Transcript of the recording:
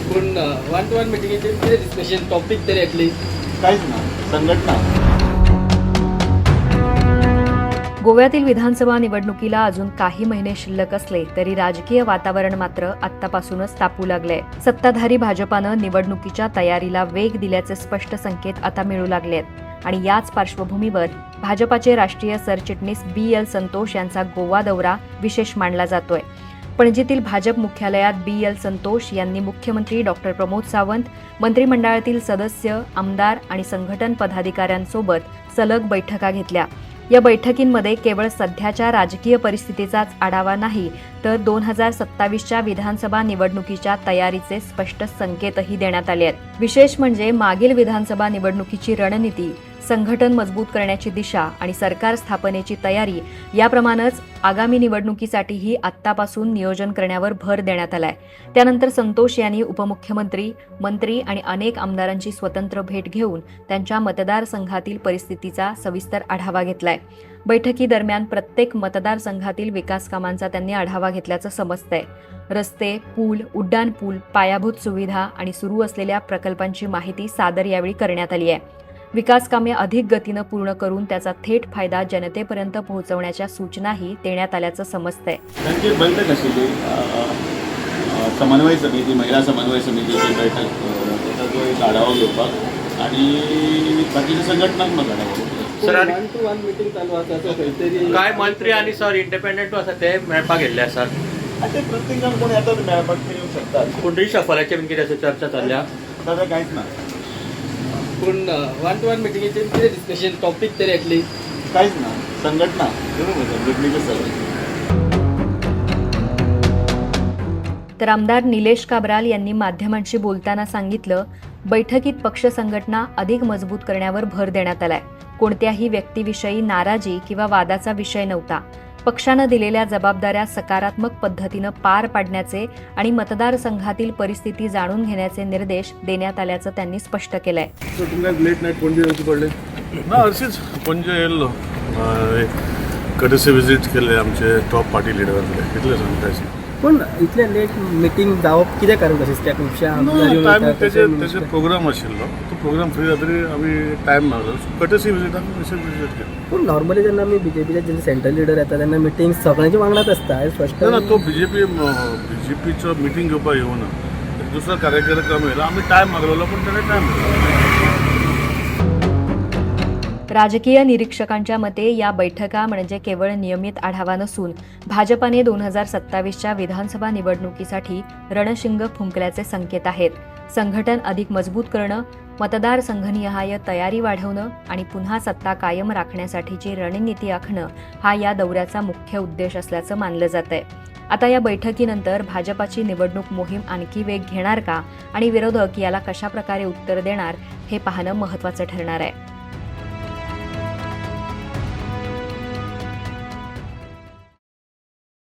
पण one two one मिटिंगेचे कितें discussion topic तरी ॲटलीस्ट काहीच ना संघटना. गोव्यातील विधानसभा निवडणुकीला अजून काही महिने शिल्लक असले तरी राजकीय वातावरण मात्र आत्तापासूनच तापू लागले. सत्ताधारी भाजपानं निवडणुकीच्या तयारीला वेग दिल्याचे स्पष्ट संकेत आता मिळू लागलेत आणि याच पार्श्वभूमीवर भाजपाचे राष्ट्रीय सरचिटणीस BL संतोष यांचा गोवा दौरा विशेष मानला जातोय. पणजीतील भाजप मुख्यालयात BL संतोष यांनी मुख्यमंत्री डॉक्टर प्रमोद सावंत, मंत्रिमंडळातील सदस्य, आमदार आणि संघटन पदाधिकाऱ्यांसोबत सलग बैठका घेतल्या. या बैठकींमध्ये केवळ सध्याच्या राजकीय परिस्थितीचाच आढावा नाही तर 2027च्या विधानसभा निवडणुकीच्या तयारीचे स्पष्ट संकेतही देण्यात आले आहेत. विशेष म्हणजे मागील विधानसभा निवडणुकीची रणनीती, संघटन मजबूत करण्याची दिशा आणि सरकार स्थापनेची तयारी याप्रमाणेच आगामी निवडणुकीसाठीही आत्तापासून नियोजन करण्यावर भर देण्यात आलाय. त्यानंतर संतोष यांनी उपमुख्यमंत्री, मंत्री आणि अनेक आमदारांची स्वतंत्र भेट घेऊन त्यांच्या मतदारसंघातील परिस्थितीचा सविस्तर आढावा घेतलाय. बैठकीदरम्यान प्रत्येक मतदारसंघातील विकास कामांचा त्यांनी आढावा घेतल्याचं समजतंय. रस्ते, पूल, उड्डाण पूल, पायाभूत सुविधा आणि सुरू असलेल्या प्रकल्पांची माहिती सादर यावेळी करण्यात आली आहे. विकास कामे अधिक गतीनं पूर्ण करून त्याचा थेट फायदा जनतेपर्यंत पोहोचवण्याच्या सूचनाही देण्यात आल्याचं समजतंय. त्यांची बैठक आशिल्ली समन्वय समिती, महिला समन्वय समितीची बैठक, त्याचा जो एक आढावा घेवपाक आणि बाकीच्या संघटनात्मक आढावा घेवपाक. Sir one two one meeting चालू आसा तो खंयतरी काय मंत्री आणि सर इंडिपेंडंट आसा ते मेळपाक गेल्ले आसात. ते प्रत्येक जण कोण येतात मेळपाक ते येऊ शकतात. पूण रिशफलाचे बीन कितें अशें चर्चा जाल्ल्या. ताका कांयच ना. पण वन टू वन मिटिंगेचे कितें डिस्कशन टॉपिक तरी ॲटलीस्ट काहीच ना संघटना. संघटनेचे सगळे. तर आमदार निलेश काब्राल यांनी माध्यमांशी बोलताना सांगितलं, बैठकीत पक्ष संघटना अधिक मजबूत करण्यावर भर देण्यात आलाय. कोणत्याही व्यक्तीविषयी नाराजी किंवा वादाचा विषय नव्हता. पक्षानं दिलेल्या जबाबदाऱ्या सकारात्मक पद्धतीनं पार पाडण्याचे आणि मतदारसंघातील परिस्थिती जाणून घेण्याचे निर्देश देण्यात आल्याचं त्यांनी स्पष्ट केलंय. तुमकां लेट नायट पणजे येवचे पडले ना? हरशींच पणजे येयल्लो, कडेचे विजीट केले आमचे टॉप पार्टी लिडरांकडे. इतलें सांगतायचे. पण इतले लेट मिटींग जावप कितें कारण कशें दिसता? खुबशे टायम तेजे प्रोग्राम आशिल्लो. तो प्रोग्राम फ्री जाता तरी आमी टायम मागलो. कटेसी विजीटाक अशें विजीट केली. पूण नॉर्मली जेन्ना आमी BJPचे जेन्ना सेंट्रल लिडर येता तेन्ना मिटींग सगळ्यांच्या वांगडाच आसता. फर्स्ट ना तो BJPचो मिटींग घेवपाक येवना. दुसरो कार्यक्रम येयला. आमी टायम मागलेलो पण ताणें टायम दिलो. राजकीय निरीक्षकांच्या मते या बैठका म्हणजे केवळ नियमित आढावा नसून भाजपाने 2027च्या विधानसभा निवडणुकीसाठी रणशिंग फुंकल्याचे संकेत आहेत. संघटन अधिक मजबूत करणं, मतदारसंघनिहाय तयारी वाढवणं आणि पुन्हा सत्ता कायम राखण्यासाठीची रणनीती आखणं हा या दौऱ्याचा मुख्य उद्देश असल्याचं मानलं जातंय. आता या बैठकीनंतर भाजपाची निवडणूक मोहीम आणखी वेग घेणार का आणि विरोधक याला कशा प्रकारे उत्तर देणार हे पाहणं महत्त्वाचं ठरणार आहे.